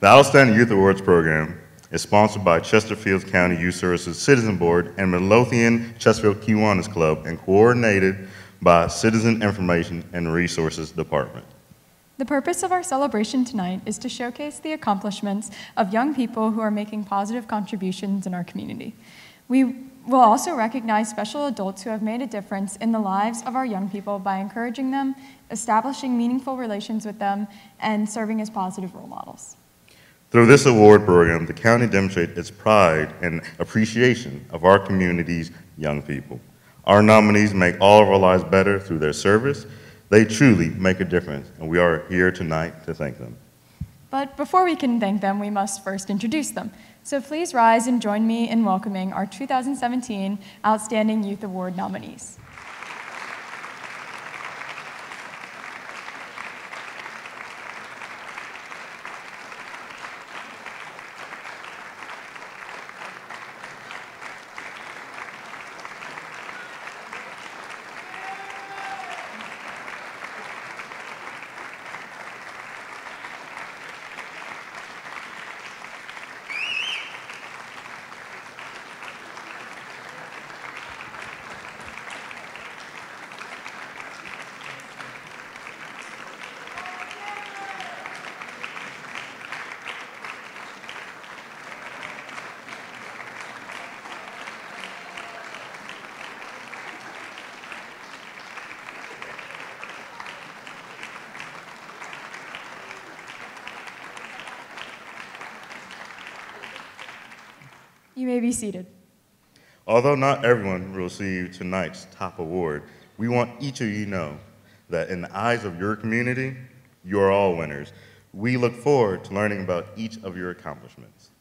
The Outstanding Youth Awards Program is sponsored by Chesterfield County Youth Services Citizen Board and Midlothian Chesterfield Kiwanis Club and coordinated by Citizen Information and Resources Department. The purpose of our celebration tonight is to showcase the accomplishments of young people who are making positive contributions in our community. We will also recognize special adults who have made a difference in the lives of our young people by encouraging them, establishing meaningful relations with them, and serving as positive role models. Through this award program, the county demonstrates its pride and appreciation of our community's young people. Our nominees make all of our lives better through their service. They truly make a difference, and we are here tonight to thank them. But before we can thank them, we must first introduce them. So please rise and join me in welcoming our 2017 Outstanding Youth Award nominees. You may be seated. Although not everyone will receive tonight's top award, we want each of you to know that in the eyes of your community, you are all winners. We look forward to learning about each of your accomplishments.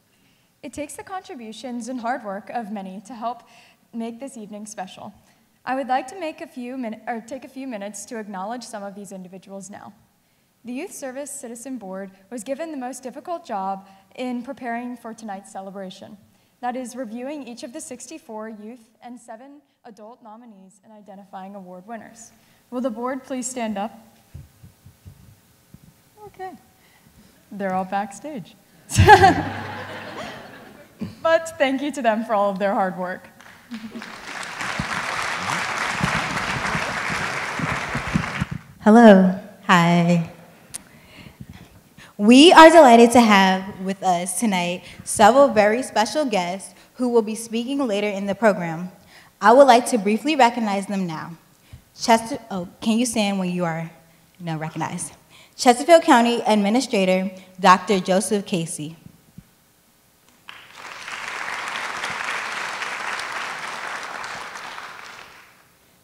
It takes the contributions and hard work of many to help make this evening special. I would like to take a few minutes to acknowledge some of these individuals now. The Youth Service Citizen Board was given the most difficult job in preparing for tonight's celebration. That is reviewing each of the 64 youth and 7 adult nominees and identifying award winners. Will the board please stand up? Okay. They're all backstage. But thank you to them for all of their hard work. Hello. Hi. We are delighted to have with us tonight several very special guests who will be speaking later in the program. I would like to briefly recognize them now. Can you stand when you are recognized? Chesterfield County Administrator, Dr. Joseph Casey.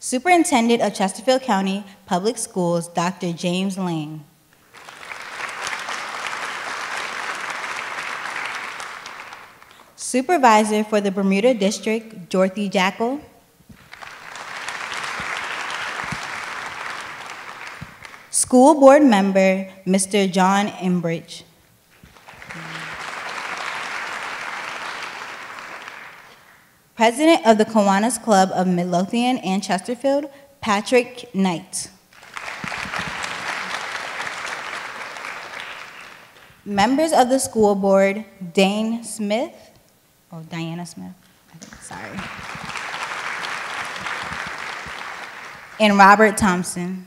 Superintendent of Chesterfield County Public Schools, Dr. James Lane. Supervisor for the Bermuda District, Dorothy Jackal. School Board Member, Mr. John Embridge. President of the Kiwanis Club of Midlothian and Chesterfield, Patrick Knight. Members of the school board, Diana Smith, sorry. And Robert Thompson.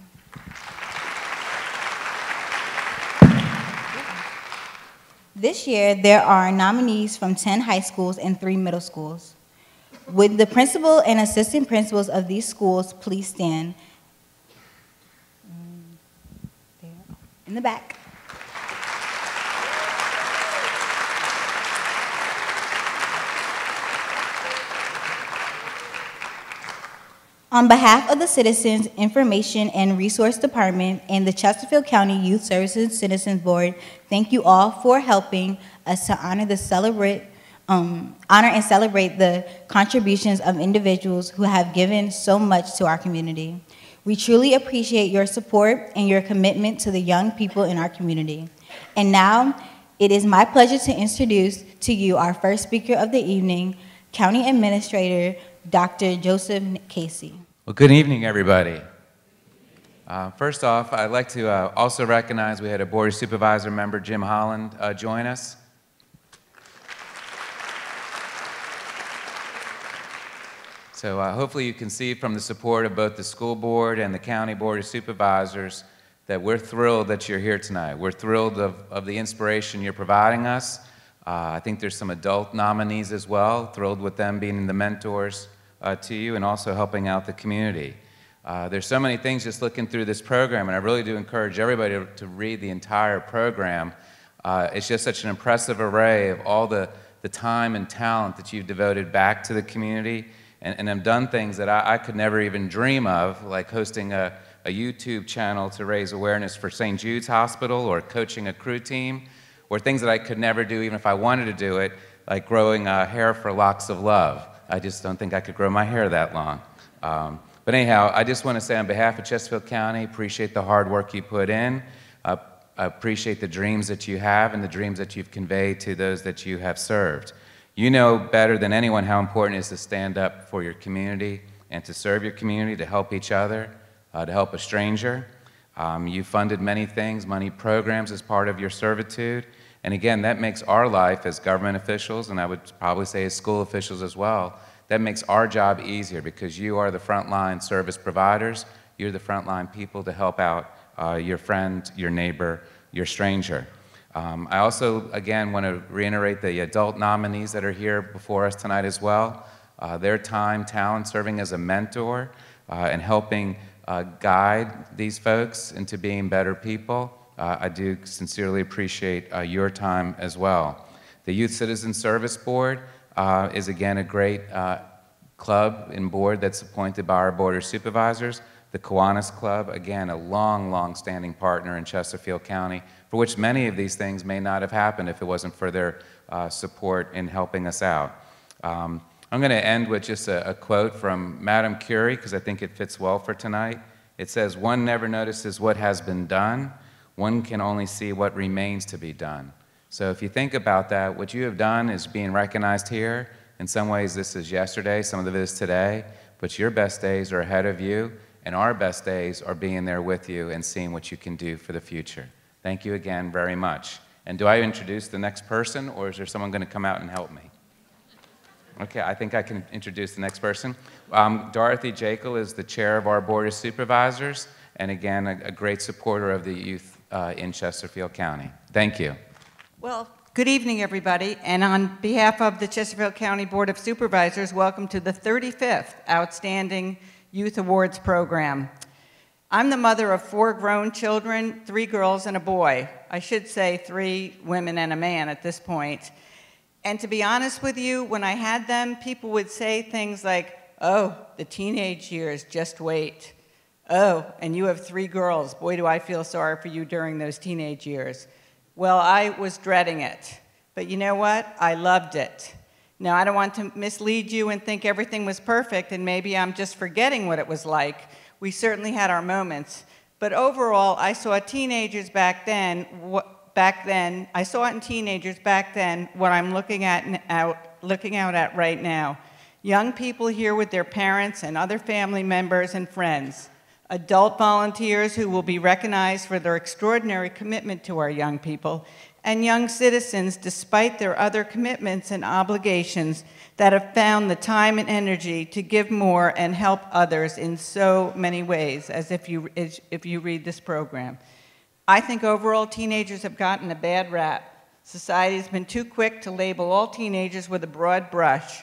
This year, there are nominees from 10 high schools and 3 middle schools. Would the principal and assistant principals of these schools please stand? In the back. On behalf of the Citizens Information and Resource Department and the Chesterfield County Youth Services Citizens Board, thank you all for helping us to honor and celebrate the contributions of individuals who have given so much to our community. We truly appreciate your support and your commitment to the young people in our community. And now, it is my pleasure to introduce to you our first speaker of the evening, County Administrator Dr. Joseph Casey. Well, good evening, everybody. First off, I'd like to also recognize we had a Board of Supervisor member, Jim Holland, join us. So hopefully you can see from the support of both the school board and the county board of supervisors that we're thrilled that you're here tonight. We're thrilled of the inspiration you're providing us. I think there's some adult nominees as well, thrilled with them being the mentors to you and also helping out the community. There's so many things just looking through this program, and I really do encourage everybody to read the entire program. It's just such an impressive array of all the time and talent that you've devoted back to the community, and have done things that I could never even dream of, like hosting a YouTube channel to raise awareness for St. Jude's Hospital, or coaching a crew team, or things that I could never do even if I wanted to do it, like growing hair for Locks of Love. I just don't think I could grow my hair that long. But anyhow, I just want to say on behalf of Chesterfield County, appreciate the hard work you put in. I appreciate the dreams that you have and the dreams that you've conveyed to those that you have served. You know better than anyone how important it is to stand up for your community and to serve your community, to help each other, to help a stranger. You funded many things, many programs as part of your servitude. And again, that makes our life as government officials, and I would probably say as school officials as well, that makes our job easier because you are the frontline service providers. You're the frontline people to help out your friend, your neighbor, your stranger. I also, again, want to reiterate the adult nominees that are here before us tonight as well. Their time, talent, serving as a mentor, and helping guide these folks into being better people. I do sincerely appreciate your time as well. The Youth Citizen Service Board is, again, a great club and board that's appointed by our Board of Supervisors. The Kiwanis Club, again, a long-standing partner in Chesterfield County, for which many of these things may not have happened if it wasn't for their support in helping us out. I'm going to end with just a quote from Madame Curie, because I think it fits well for tonight. It says, "One never notices what has been done. One can only see what remains to be done." So if you think about that, what you have done is being recognized here. In some ways, this is yesterday, some of it is today, but your best days are ahead of you, and our best days are being there with you and seeing what you can do for the future. Thank you again very much. And do I introduce the next person, or is there someone going to come out and help me? Okay, I think I can introduce the next person. Dorothy Jekyll is the chair of our Board of Supervisors, and again, a great supporter of the youth in Chesterfield County. Thank you. Well, good evening, everybody. And on behalf of the Chesterfield County Board of Supervisors, welcome to the 35th Outstanding Youth Awards Program. I'm the mother of 4 grown children, 3 girls and a boy. I should say 3 women and a man at this point. And to be honest with you, when I had them, people would say things like, "Oh, the teenage years, just wait. Oh, and you have 3 girls. Boy, do I feel sorry for you during those teenage years." Well, I was dreading it. But you know what? I loved it. Now, I don't want to mislead you and think everything was perfect, and maybe I'm just forgetting what it was like. We certainly had our moments. But overall, I saw teenagers back then. I saw it in teenagers back then what I'm looking out at right now. Young people here with their parents and other family members and friends. Adult volunteers who will be recognized for their extraordinary commitment to our young people, and young citizens, despite their other commitments and obligations, that have found the time and energy to give more and help others in so many ways, as if you read this program. I think overall teenagers have gotten a bad rap. Society has been too quick to label all teenagers with a broad brush.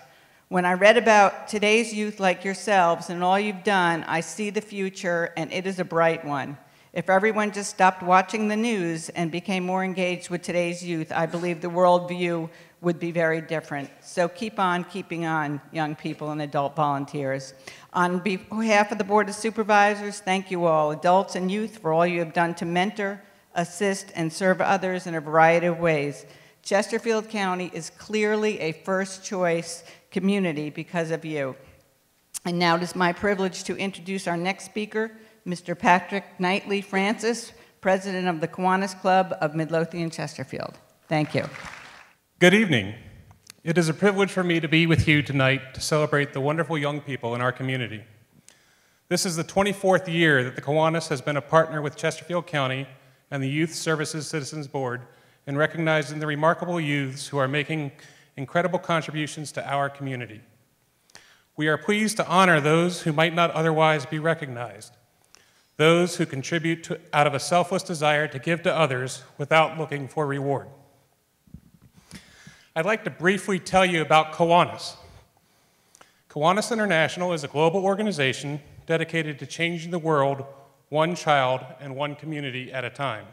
When I read about today's youth like yourselves and all you've done, I see the future, and it is a bright one. If everyone just stopped watching the news and became more engaged with today's youth, I believe the worldview would be very different. So keep on keeping on, young people and adult volunteers. On behalf of the Board of Supervisors, thank you all, adults and youth, for all you have done to mentor, assist, and serve others in a variety of ways. Chesterfield County is clearly a first-choice community because of you. And now it is my privilege to introduce our next speaker, Mr. Patrick Knightley Francis, President of the Kiwanis Club of Midlothian Chesterfield. Thank you. Good evening. It is a privilege for me to be with you tonight to celebrate the wonderful young people in our community. This is the 24th year that the Kiwanis has been a partner with Chesterfield County and the Youth Services Citizens Board in recognizing the remarkable youths who are making incredible contributions to our community. We are pleased to honor those who might not otherwise be recognized, those who contribute out of a selfless desire to give to others without looking for reward. I'd like to briefly tell you about Kiwanis. Kiwanis International is a global organization dedicated to changing the world one child and one community at a time.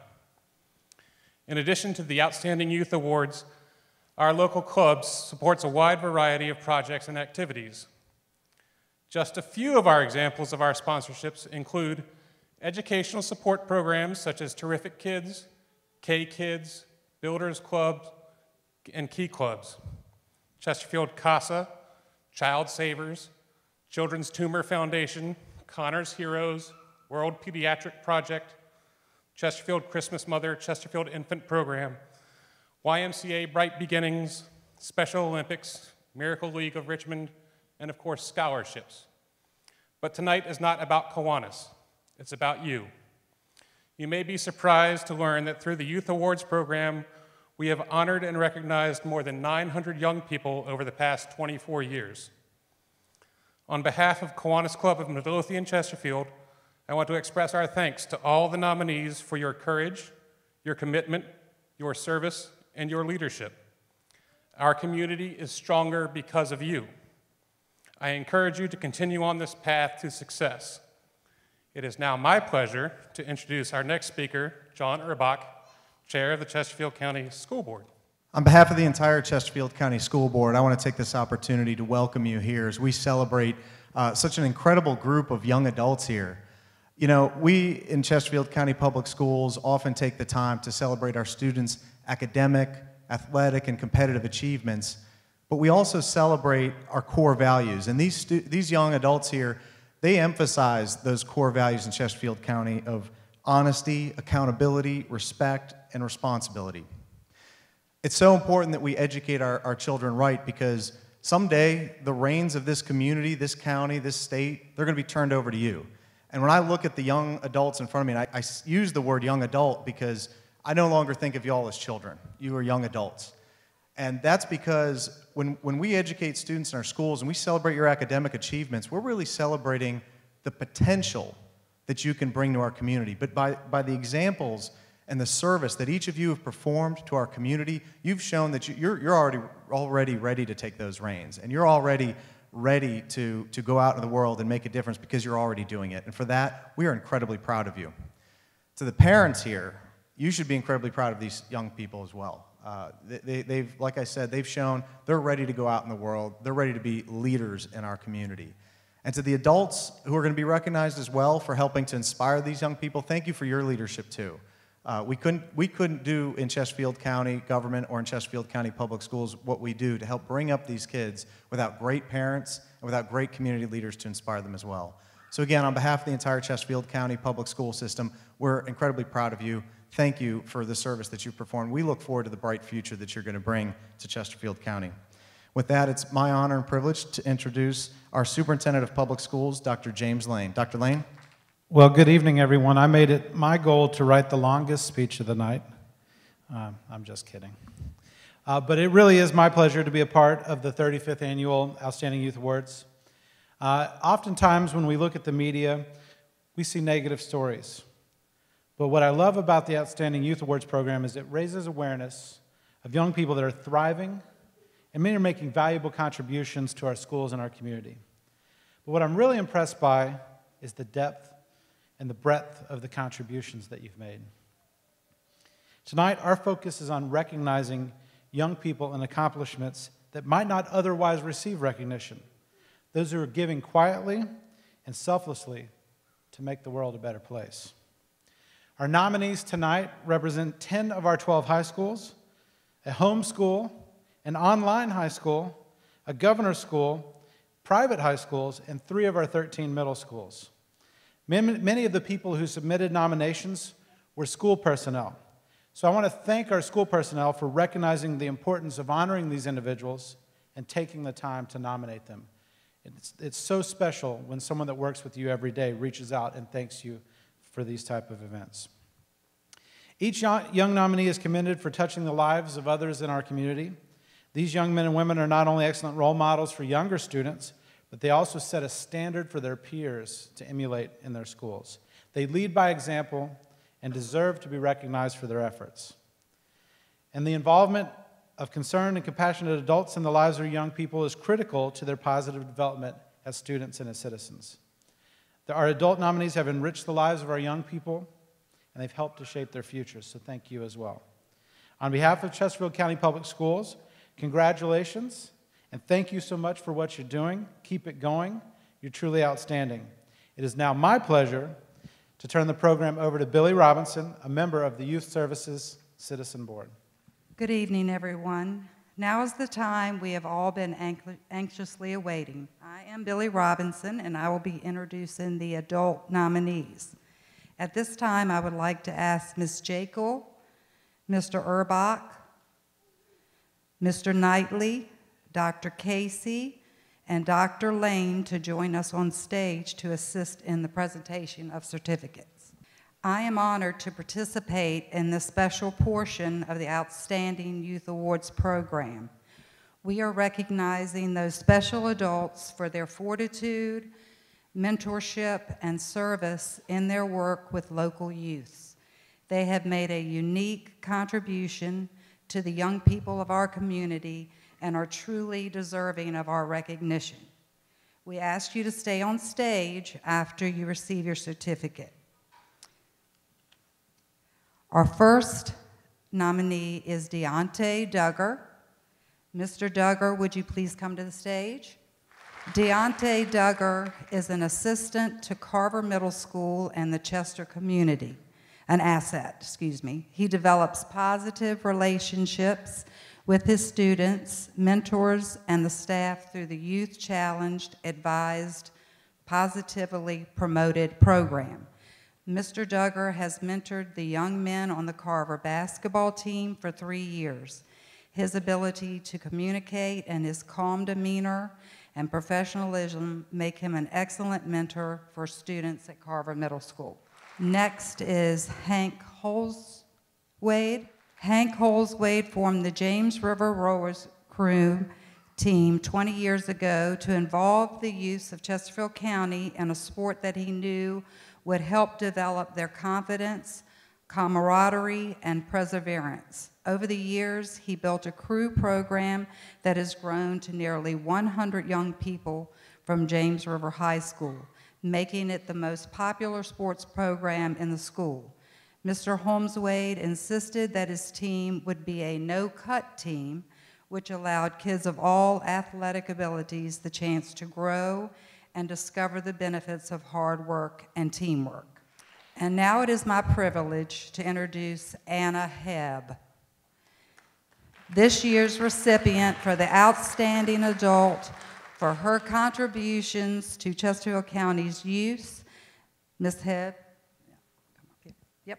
In addition to the Outstanding Youth Awards, our local clubs supports a wide variety of projects and activities. Just a few of our examples of our sponsorships include educational support programs such as Terrific Kids, K-Kids, Builders Clubs, and Key Clubs, Chesterfield CASA, Child Savers, Children's Tumor Foundation, Connor's Heroes, World Pediatric Project, Chesterfield Christmas Mother, Chesterfield Infant Program, YMCA Bright Beginnings, Special Olympics, Miracle League of Richmond, and of course, scholarships. But tonight is not about Kiwanis, it's about you. You may be surprised to learn that through the Youth Awards program, we have honored and recognized more than 900 young people over the past 24 years. On behalf of Kiwanis Club of Midlothian Chesterfield, I want to express our thanks to all the nominees for your courage, your commitment, your service, and your leadership. Our community is stronger because of you. I encourage you to continue on this path to success. It is now my pleasure to introduce our next speaker, John Urbach, Chair of the Chesterfield County School Board. On behalf of the entire Chesterfield County School Board, I want to take this opportunity to welcome you here as we celebrate such an incredible group of young adults here. You know, we in Chesterfield County Public Schools often take the time to celebrate our students' academic, athletic, and competitive achievements, but we also celebrate our core values. And these young adults here, they emphasize those core values in Chesterfield County of honesty, accountability, respect, and responsibility. It's so important that we educate our children right, because someday the reins of this community, this county, this state, they're going to be turned over to you. And when I look at the young adults in front of me, and I use the word young adult because I no longer think of y'all as children. You are young adults. And that's because when we educate students in our schools and we celebrate your academic achievements, we're really celebrating the potential that you can bring to our community. But by the examples and the service that each of you have performed to our community, you've shown that you're already ready to take those reins. And you're already ready to go out in the world and make a difference because you're already doing it. And for that, we are incredibly proud of you. To the parents here, you should be incredibly proud of these young people as well. They've, like I said, they've shown they're ready to go out in the world. They're ready to be leaders in our community. And to the adults who are going to be recognized as well for helping to inspire these young people, thank you for your leadership too. We couldn't do in Chesterfield County government or in Chesterfield County Public Schools what we do to help bring up these kids without great parents and without great community leaders to inspire them as well. So again, on behalf of the entire Chesterfield County Public School System, we're incredibly proud of you. Thank you for the service that you've performed. We look forward to the bright future that you're going to bring to Chesterfield County. With that, it's my honor and privilege to introduce our Superintendent of Public Schools, Dr. James Lane. Dr. Lane? Well, good evening, everyone. I made it my goal to write the longest speech of the night. I'm just kidding. But it really is my pleasure to be a part of the 35th Annual Outstanding Youth Awards. Oftentimes when we look at the media, we see negative stories. But what I love about the Outstanding Youth Awards program is it raises awareness of young people that are thriving, and many are making valuable contributions to our schools and our community. But what I'm really impressed by is the depth and the breadth of the contributions that you've made. Tonight, our focus is on recognizing young people and accomplishments that might not otherwise receive recognition, those who are giving quietly and selflessly to make the world a better place. Our nominees tonight represent 10 of our 12 high schools, a home school, an online high school, a governor's school, private high schools, and 3 of our 13 middle schools. Many of the people who submitted nominations were school personnel. So I want to thank our school personnel for recognizing the importance of honoring these individuals and taking the time to nominate them. It's so special when someone that works with you every day reaches out and thanks you for these type of events. Each young nominee is commended for touching the lives of others in our community. These young men and women are not only excellent role models for younger students, but they also set a standard for their peers to emulate in their schools. They lead by example and deserve to be recognized for their efforts. And the involvement of concerned and compassionate adults in the lives of young people is critical to their positive development as students and as citizens. Our adult nominees have enriched the lives of our young people, and they've helped to shape their futures, so thank you as well. On behalf of Chesterfield County Public Schools, congratulations, and thank you so much for what you're doing. Keep it going. You're truly outstanding. It is now my pleasure to turn the program over to Billie Robinson, a member of the Youth Services Citizen Board. Good evening, everyone. Now is the time we have all been anxiously awaiting. I am Billie Robinson, and I will be introducing the adult nominees. At this time, I would like to ask Ms. Jekyll, Mr. Urbach, Mr. Knightley, Dr. Casey, and Dr. Lane to join us on stage to assist in the presentation of certificates. I am honored to participate in this special portion of the Outstanding Youth Awards program. We are recognizing those special adults for their fortitude, mentorship, and service in their work with local youths. They have made a unique contribution to the young people of our community and are truly deserving of our recognition. We ask you to stay on stage after you receive your certificate. Our first nominee is Deontay Duggar. Mr. Duggar, would you please come to the stage? Deontay Duggar is an assistant to Carver Middle School and the Chester community, an asset, excuse me. He develops positive relationships with his students, mentors, and the staff through the Youth Challenged, Advised, Positively Promoted program. Mr. Duggar has mentored the young men on the Carver basketball team for 3 years. His ability to communicate and his calm demeanor and professionalism make him an excellent mentor for students at Carver Middle School. Next is Hank Holswade. Hank Holswade formed the James River Rowers Crew team 20 years ago to involve the youth of Chesterfield County in a sport that he knew would help develop their confidence, camaraderie, and perseverance. Over the years, he built a crew program that has grown to nearly 100 young people from James River High School, making it the most popular sports program in the school. Mr. Holmeswade insisted that his team would be a no-cut team, which allowed kids of all athletic abilities the chance to grow and discover the benefits of hard work and teamwork. And now it is my privilege to introduce Anna Hebb, this year's recipient for the Outstanding Adult for her contributions to Chesterfield County's youth. Ms. Hebb, yep.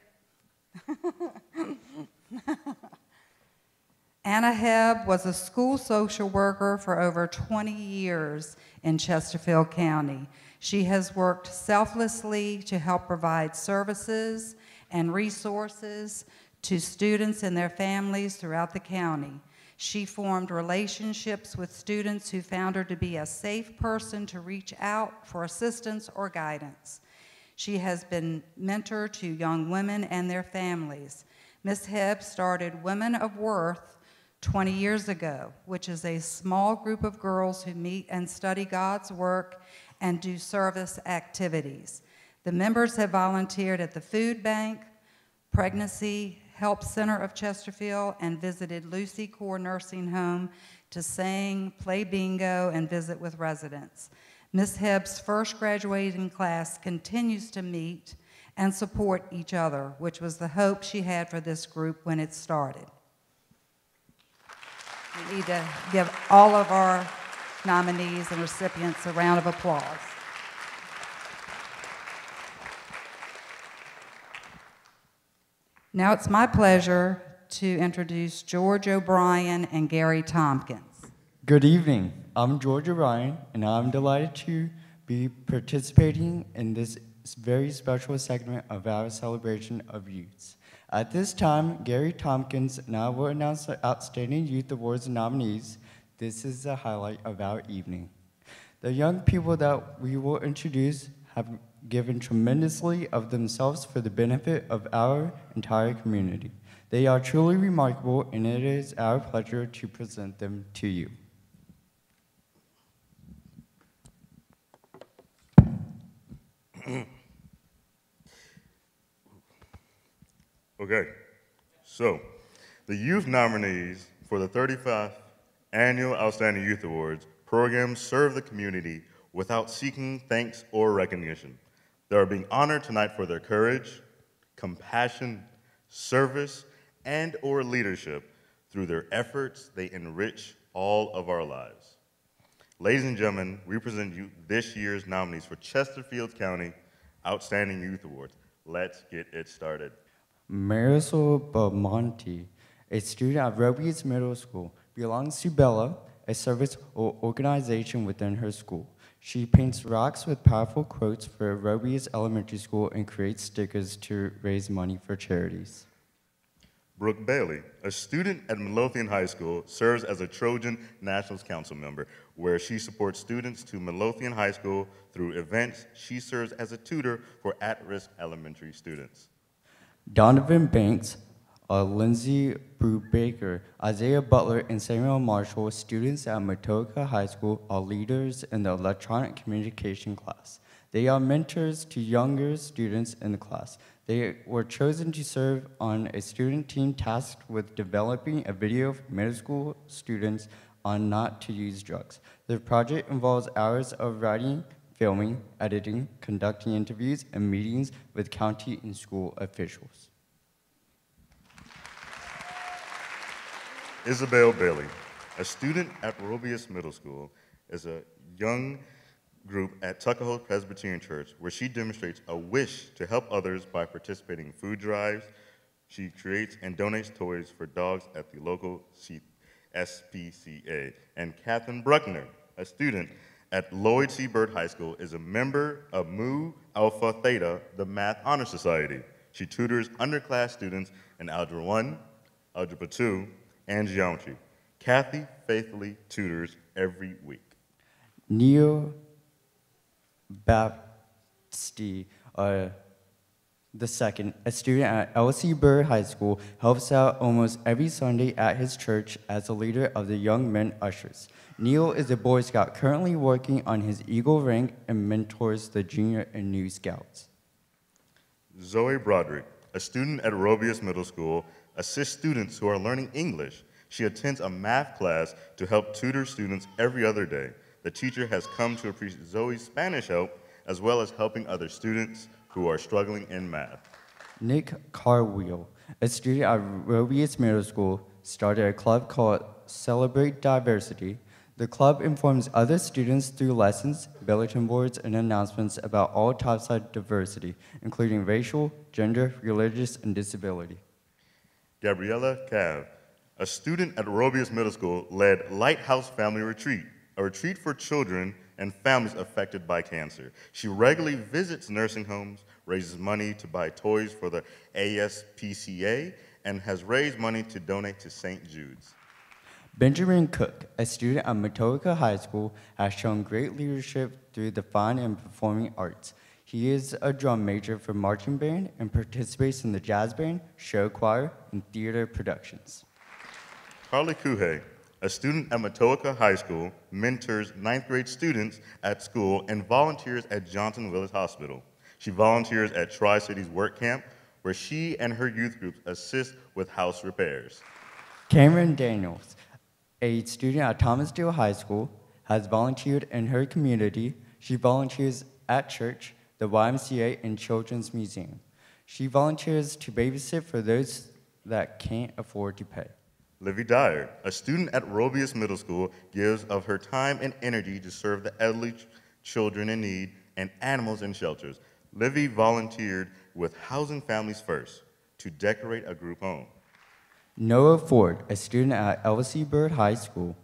Anna Hebb was a school social worker for over 20 years in Chesterfield County. She has worked selflessly to help provide services and resources to students and their families throughout the county. She formed relationships with students who found her to be a safe person to reach out for assistance or guidance. She has been mentor to young women and their families. Ms. Hebb started Women of Worth 20 years ago, which is a small group of girls who meet and study God's work and do service activities. The members have volunteered at the Food Bank, Pregnancy Help Center of Chesterfield, and visited Lucy Core Nursing Home to sing, play bingo, and visit with residents. Ms. Hebb's first graduating class continues to meet and support each other, which was the hope she had for this group when it started. We need to give all of our nominees and recipients a round of applause. Now it's my pleasure to introduce George O'Brien and Gary Tompkins. Good evening. I'm Georgia Ryan, and I'm delighted to be participating in this very special segment of our celebration of youths. At this time, Gary Tompkins and I will announce the Outstanding Youth Awards nominees. This is the highlight of our evening. The young people that we will introduce have given tremendously of themselves for the benefit of our entire community. They are truly remarkable, and it is our pleasure to present them to you. Okay, so the youth nominees for the 35th Annual Outstanding Youth Awards program serve the community without seeking thanks or recognition. They are being honored tonight for their courage, compassion, service, and/or leadership. Through their efforts, they enrich all of our lives. Ladies and gentlemen, we present you this year's nominees for Chesterfield County Outstanding Youth Awards. Let's get it started. Marisol Belmonte, a student at Roby's Middle School, belongs to Bella, a service organization within her school. She paints rocks with powerful quotes for Roby's Elementary School and creates stickers to raise money for charities. Brooke Bailey, a student at Midlothian High School, serves as a Trojan Nationals Council member, where she supports students to Midlothian High School through events. She serves as a tutor for at-risk elementary students. Donovan Banks, Lindsay Brubaker, Isaiah Butler, and Samuel Marshall, students at Matoka High School, are leaders in the electronic communication class. They are mentors to younger students in the class. They were chosen to serve on a student team tasked with developing a video for middle school students on not to use drugs. The project involves hours of writing, filming, editing, conducting interviews, and meetings with county and school officials. Isabel Bailey, a student at Robius Middle School, is a young group at Tuckahoe Presbyterian Church, where she demonstrates a wish to help others by participating in food drives. She creates and donates toys for dogs at the local SPCA. And Catherine Bruckner, a student at Lloyd C. Byrd High School, is a member of Mu Alpha Theta, the Math Honor Society. She tutors underclass students in Algebra 1, Algebra 2, and Geometry. Kathy faithfully tutors every week. Neo Baptiste, the second, a student at L.C. Byrd High School, helps out almost every Sunday at his church as a leader of the Young Men Ushers. Neil is a Boy Scout currently working on his Eagle rank and mentors the Junior and New Scouts. Zoe Broderick, a student at Robius Middle School, assists students who are learning English. She attends a math class to help tutor students every other day. The teacher has come to appreciate Zoe's Spanish help, as well as helping other students who are struggling in math. Nick Carwheel, a student at Robius Middle School, started a club called Celebrate Diversity. The club informs other students through lessons, bulletin boards, and announcements about all types of diversity, including racial, gender, religious, and disability. Gabriella Cav, a student at Robius Middle School, led Lighthouse Family Retreat, a retreat for children and families affected by cancer. She regularly visits nursing homes, raises money to buy toys for the ASPCA, and has raised money to donate to St. Jude's. Benjamin Cook, a student at Matoka High School, has shown great leadership through the fine and performing arts. He is a drum major for marching band and participates in the jazz band, show choir, and theater productions. Carly Kuhey, a student at Matoaka High School, mentors 9th grade students at school and volunteers at Johnson Willis Hospital. She volunteers at Tri-Cities Work Camp, where she and her youth groups assist with house repairs. Cameron Daniels, a student at Thomasdale High School, has volunteered in her community. She volunteers at church, the YMCA, and Children's Museum. She volunteers to babysit for those that can't afford to pay. Livy Dyer, a student at Robius Middle School, gives of her time and energy to serve the elderly, children in need, and animals in shelters. Livy volunteered with Housing Families First to decorate a group home. Noah Ford, a student at L.C. Byrd High School,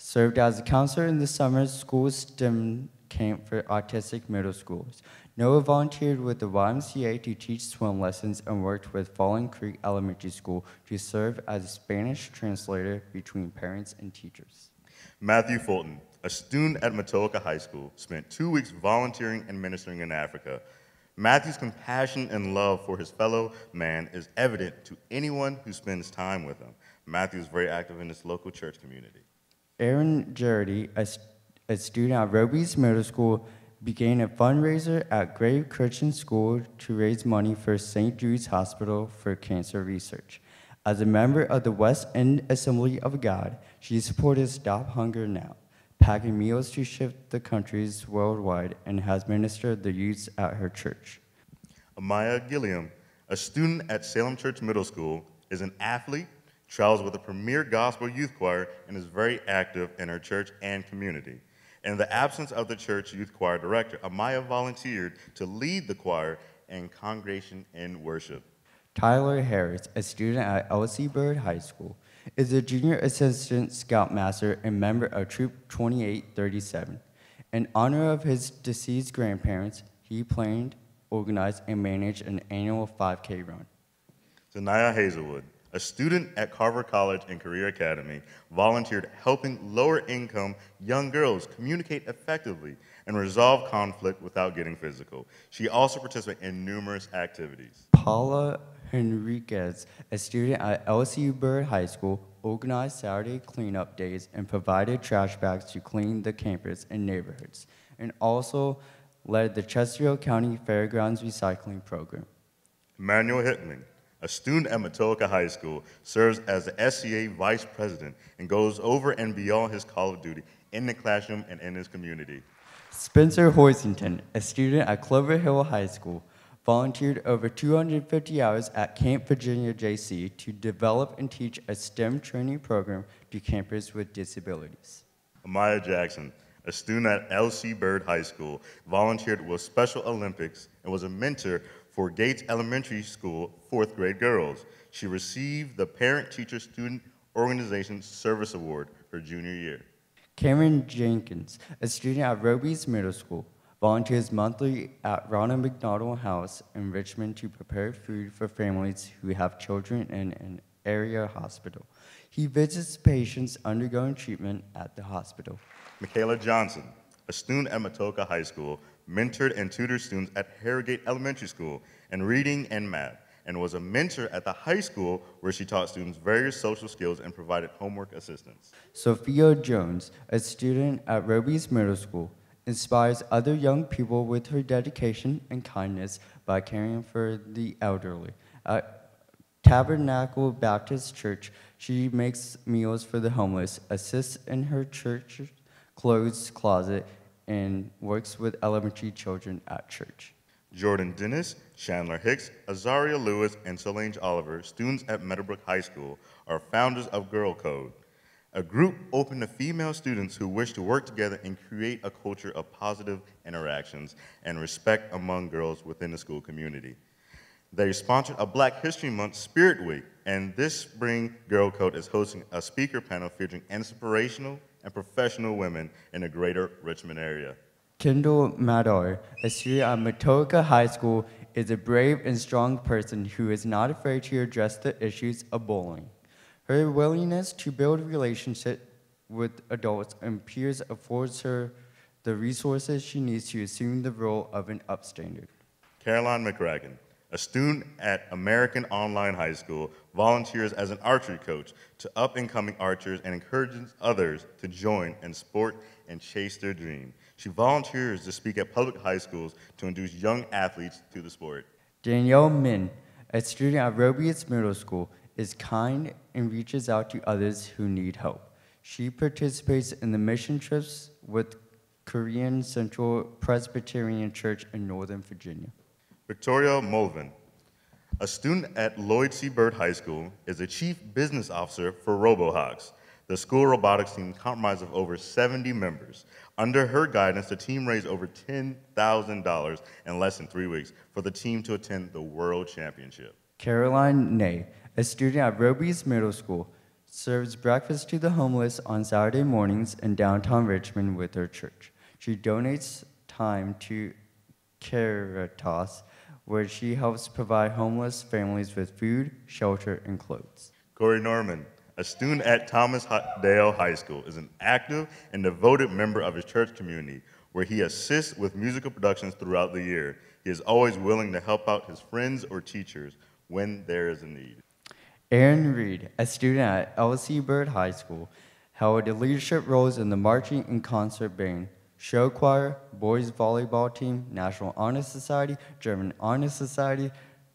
Served as a counselor in the summer school STEM camp for autistic middle schoolers. Noah volunteered with the YMCA to teach swim lessons and worked with Fallen Creek Elementary School to serve as a Spanish translator between parents and teachers. Matthew Fulton, a student at Matoaka High School, spent 2 weeks volunteering and ministering in Africa. Matthew's compassion and love for his fellow man is evident to anyone who spends time with him. Matthew is very active in his local church community. Aaron Jardy, a student at Roby's Middle School, began a fundraiser at Grave Christian School to raise money for St. Jude's Hospital for cancer research. As a member of the West End Assembly of God, she supported Stop Hunger Now, packing meals to ship the countries worldwide, and has ministered the youths at her church. Amaya Gilliam, a student at Salem Church Middle School, is an athlete, travels with a premier gospel youth choir, and is very active in her church and community. In the absence of the church youth choir director, Amaya volunteered to lead the choir and congregation in worship. Tyler Harris, a student at L.C. Bird High School, is a junior assistant scoutmaster and member of Troop 2837. In honor of his deceased grandparents, he planned, organized, and managed an annual 5K run. Zanaya Hazelwood, a student at Carver College and Career Academy, volunteered helping lower-income young girls communicate effectively and resolve conflict without getting physical. She also participated in numerous activities. Paula Henriquez, a student at LSU Bird High School, organized Saturday cleanup days and provided trash bags to clean the campus and neighborhoods, and also led the Chesterfield County Fairgrounds Recycling Program. Emmanuel Hickman, a student at Matoaka High School, serves as the SCA Vice President and goes over and beyond his call of duty in the classroom and in his community. Spencer Hoisington, a student at Clover Hill High School, volunteered over 250 hours at Camp Virginia JC to develop and teach a STEM training program to campers with disabilities. Amaya Jackson, a student at LC Bird High School, volunteered with Special Olympics and was a mentor for Gates Elementary School 4th grade girls. She received the Parent-Teacher Student Organization Service Award her junior year. Cameron Jenkins, a student at Roby's Middle School, volunteers monthly at Ronald McDonald House in Richmond to prepare food for families who have children in an area hospital. He visits patients undergoing treatment at the hospital. Michaela Johnson, a student at Matoaka High School, mentored and tutored students at Harrogate Elementary School in reading and math, and was a mentor at the high school where she taught students various social skills and provided homework assistance. Sophia Jones, a student at Roby's Middle School, inspires other young people with her dedication and kindness by caring for the elderly. At Tabernacle Baptist Church, she makes meals for the homeless, assists in her church clothes closet, and works with elementary children at church. Jordan Dennis, Chandler Hicks, Azaria Lewis, and Solange Oliver, students at Meadowbrook High School, are founders of Girl Code, a group open to female students who wish to work together and create a culture of positive interactions and respect among girls within the school community. They sponsored a Black History Month Spirit Week, and this spring, Girl Code is hosting a speaker panel featuring inspirational and professional women in the greater Richmond area. Kendall Madar, a student at Matoaka High School, is a brave and strong person who is not afraid to address the issues of bullying. Her willingness to build relationships with adults and peers affords her the resources she needs to assume the role of an upstander. Caroline McCracken, a student at American Online High School, volunteers as an archery coach to up-and-coming archers and encourages others to join in sport and chase their dream. She volunteers to speak at public high schools to induce young athletes to the sport. Danielle Min, a student at Roby's Middle School, is kind and reaches out to others who need help. She participates in the mission trips with Korean Central Presbyterian Church in Northern Virginia. Victoria Mulvin, a student at Lloyd C. Bird High School, is a chief business officer for RoboHawks. The school robotics team comprises of over 70 members. Under her guidance, the team raised over $10,000 in less than 3 weeks for the team to attend the World Championship. Caroline Ney, a student at Roby's Middle School, serves breakfast to the homeless on Saturday mornings in downtown Richmond with her church. She donates time to Caritas, where she helps provide homeless families with food, shelter, and clothes. Corey Norman, a student at Thomas Dale High School, is an active and devoted member of his church community, where he assists with musical productions throughout the year. He is always willing to help out his friends or teachers when there is a need. Aaron Reed, a student at L.C. Bird High School, held leadership roles in the marching and concert band, show choir, boys volleyball team, National Honor Society, German Honor Society,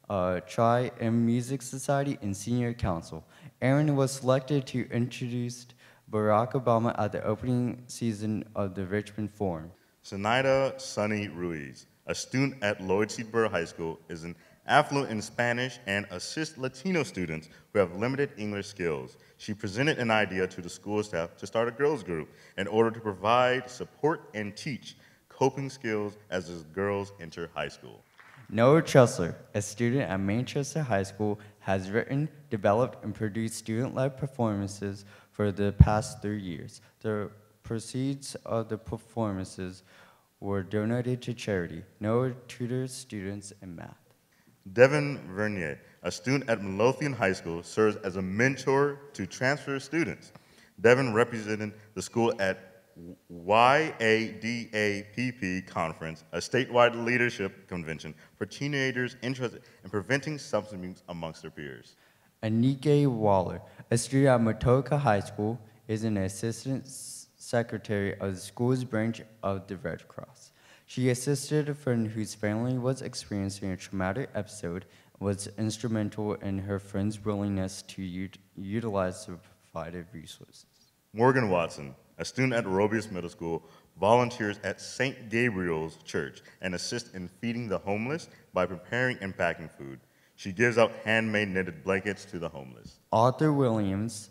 Tri-M Music Society, and Senior Council. Aaron was selected to introduce Barack Obama at the opening season of the Richmond Forum. Zenaida Sunny Ruiz, a student at Lloyd C. Burr High School, is an affluent in Spanish and assists Latino students who have limited English skills. She presented an idea to the school staff to start a girls group in order to provide support and teach coping skills as the girls enter high school. Noah Tressler, a student at Manchester High School, has written, developed, and produced student-led performances for the past 3 years. The proceeds of the performances were donated to charity. Noah tutors students in math. Devin Vernier, a student at Midlothian High School, serves as a mentor to transfer students. Devin represented the school at YADAPP Conference, a statewide leadership convention for teenagers interested in preventing substance abuse amongst their peers. Anike Waller, a student at Matoka High School, is an assistant secretary of the school's branch of the Red Cross. She assisted a friend whose family was experiencing a traumatic episode and was instrumental in her friend's willingness to utilize the provided resources. Morgan Watson, a student at Robius Middle School, volunteers at St. Gabriel's Church and assists in feeding the homeless by preparing and packing food. She gives out handmade knitted blankets to the homeless. Arthur Williams,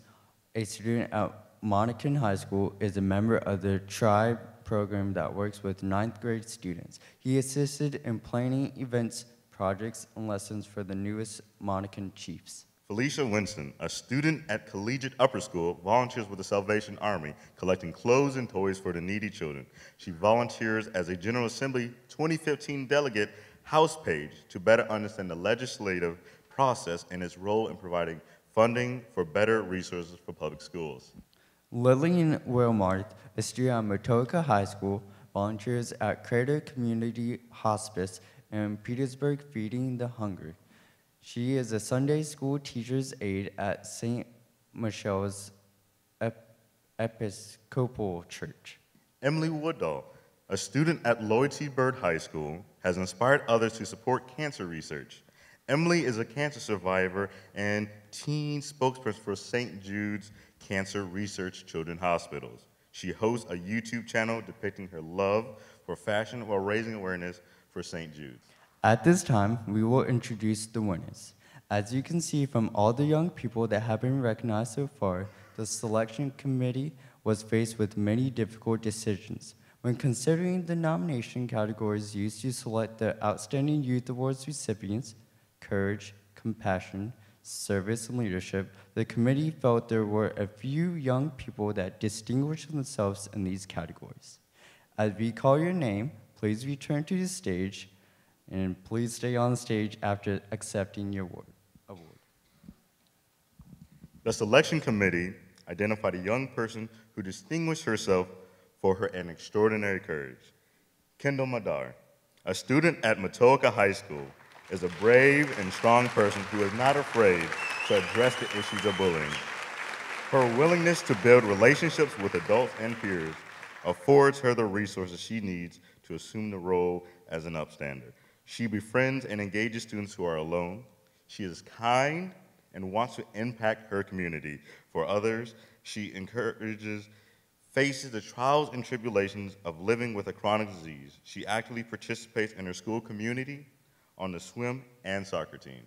a student at Monacan High School, is a member of the Tribe program that works with 9th grade students. He assisted in planning events, projects, and lessons for the newest Monacan Chiefs. Felicia Winston, a student at Collegiate Upper School, volunteers with the Salvation Army, collecting clothes and toys for the needy children. She volunteers as a General Assembly 2015 delegate house page to better understand the legislative process and its role in providing funding for better resources for public schools. Lillian Wilmarth, a student at Matoka High School, volunteers at Crater Community Hospice in Petersburg, feeding the hungry. She is a Sunday school teacher's aide at St. Michelle's Episcopal Church. Emily Woodall, a student at Lloyd C. Bird High School, has inspired others to support cancer research. Emily is a cancer survivor and teen spokesperson for St. Jude's Cancer Research Children's Hospitals. She hosts a YouTube channel depicting her love for fashion while raising awareness for St. Jude's. At this time, we will introduce the winners. As you can see from all the young people that have been recognized so far, the selection committee was faced with many difficult decisions. When considering the nomination categories used to select the Outstanding Youth Awards recipients, courage, compassion, service, and leadership, the committee felt there were a few young people that distinguished themselves in these categories. As we call your name, please return to the stage, and please stay on the stage after accepting your award. The selection committee identified a young person who distinguished herself for her an extraordinary courage. Kendall Madar, a student at Matoka High School, is a brave and strong person who is not afraid to address the issues of bullying. Her willingness to build relationships with adults and peers affords her the resources she needs to assume the role as an upstander. She befriends and engages students who are alone. She is kind and wants to impact her community. For others, she faces the trials and tribulations of living with a chronic disease. She actively participates in her school community, on the swim and soccer team.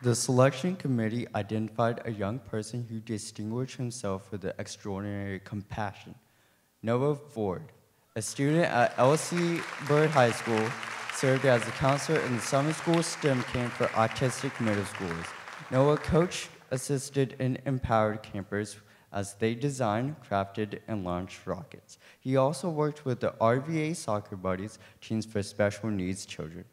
The selection committee identified a young person who distinguished himself for the extraordinary compassion. Noah Ford, a student at L.C. Bird High School, served as a counselor in the summer school STEM camp for autistic middle schoolers. Noah coached assisted and empowered campers as they designed, crafted, and launched rockets. He also worked with the RVA Soccer Buddies, teams for special needs children.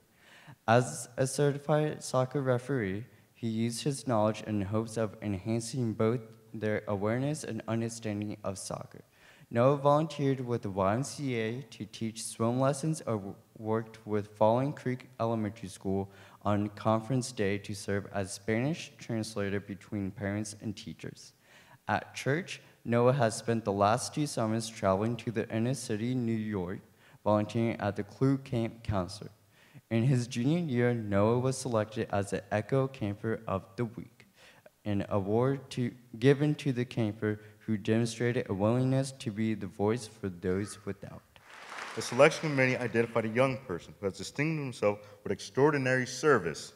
As a certified soccer referee, he used his knowledge in hopes of enhancing both their awareness and understanding of soccer. Noah volunteered with the YMCA to teach swim lessons or worked with Falling Creek Elementary School on conference day to serve as Spanish translator between parents and teachers. At church, Noah has spent the last 2 summers traveling to the inner city, New York, volunteering at the Clue Camp Counselor. In his junior year, Noah was selected as the Echo Camper of the Week, an award given to the camper who demonstrated a willingness to be the voice for those without. The selection committee identified a young person who has distinguished himself with extraordinary service.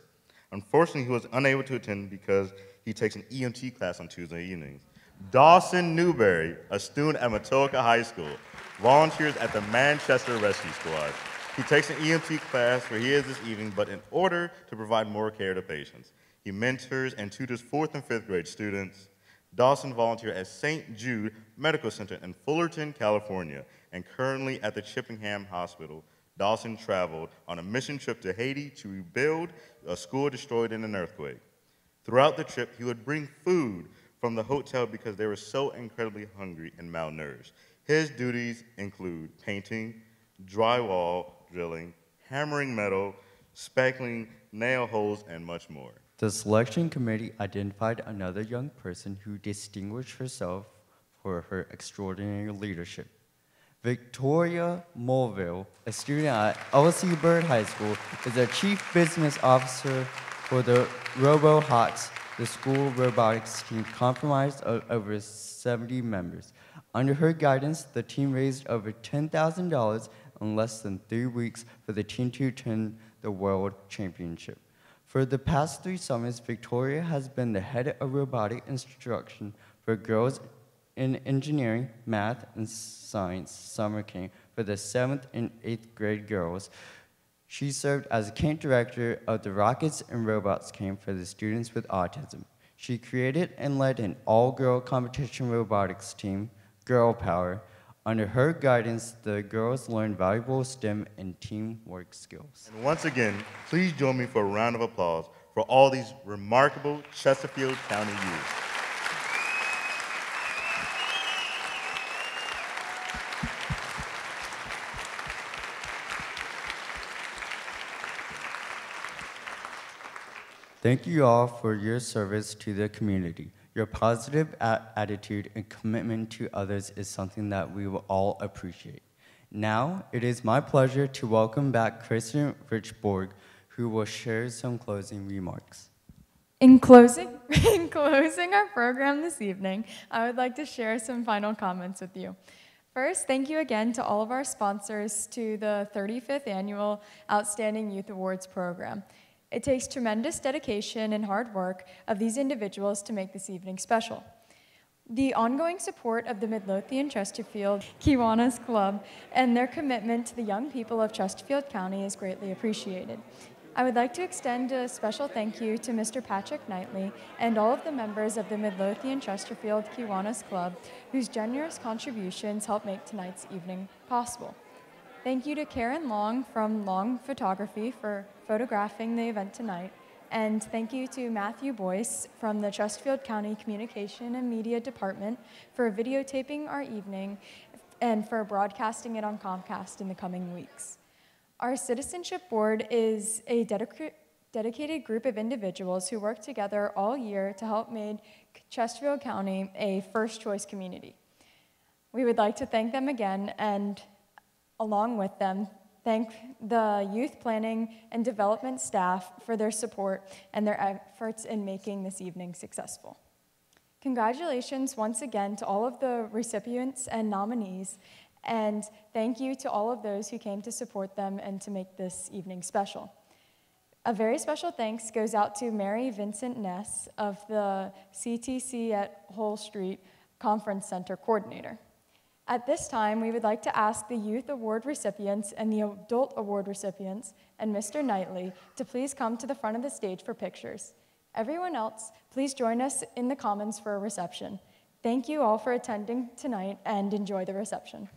Unfortunately, he was unable to attend because he takes an EMT class on Tuesday evenings. Dawson Newberry, a student at Matoaka High School, volunteers at the Manchester Rescue Squad. He takes an EMT class where he is this evening, but in order to provide more care to patients. He mentors and tutors 4th and 5th grade students. Dawson volunteers at St. Jude Medical Center in Fullerton, California, and currently at the Chippenham Hospital. Dawson traveled on a mission trip to Haiti to rebuild a school destroyed in an earthquake. Throughout the trip, he would bring food from the hotel because they were so incredibly hungry and malnourished. His duties include painting, drywall drilling, hammering metal, spackling nail holes, and much more. The selection committee identified another young person who distinguished herself for her extraordinary leadership. Victoria Mulville, a student at LC Bird High School, is the chief business officer for the RoboHots, the school robotics team comprised of over 70 members. Under her guidance, the team raised over $10,000 in less than 3 weeks for the team to attend the World Championship. For the past 3 summers, Victoria has been the head of robotic instruction for girls in engineering, math, and science summer camp for the 7th and 8th grade girls. She served as camp director of the Rockets and Robots camp for the students with autism. She created and led an all-girl competition robotics team, Girl Power. Under her guidance, the girls learned valuable STEM and teamwork skills. And once again, please join me for a round of applause for all these remarkable Chesterfield County youth. Thank you all for your service to the community. Your positive attitude and commitment to others is something that we will all appreciate. Now, it is my pleasure to welcome back Kristen Richbourg, who will share some closing remarks. In closing our program this evening, I would like to share some final comments with you. First, thank you again to all of our sponsors to the 35th Annual Outstanding Youth Awards program. It takes tremendous dedication and hard work of these individuals to make this evening special. The ongoing support of the Midlothian Chesterfield Kiwanis Club and their commitment to the young people of Chesterfield County is greatly appreciated. I would like to extend a special thank you to Mr. Patrick Knightley and all of the members of the Midlothian Chesterfield Kiwanis Club, whose generous contributions helped make tonight's evening possible. Thank you to Karen Long from Long Photography for photographing the event tonight, and thank you to Matthew Boyce from the Chesterfield County Communication and Media Department for videotaping our evening and for broadcasting it on Comcast in the coming weeks. Our Citizenship Board is a dedicated group of individuals who work together all year to help make Chesterfield County a first-choice community. We would like to thank them again, and along with them, thank the youth planning and development staff for their support and their efforts in making this evening successful. Congratulations once again to all of the recipients and nominees, and thank you to all of those who came to support them and to make this evening special. A very special thanks goes out to Mary Vincent Ness of the CTC at Hull Street Conference Center Coordinator. At this time, we would like to ask the Youth Award recipients and the Adult Award recipients and Mr. Knightley to please come to the front of the stage for pictures. Everyone else, please join us in the Commons for a reception. Thank you all for attending tonight and enjoy the reception.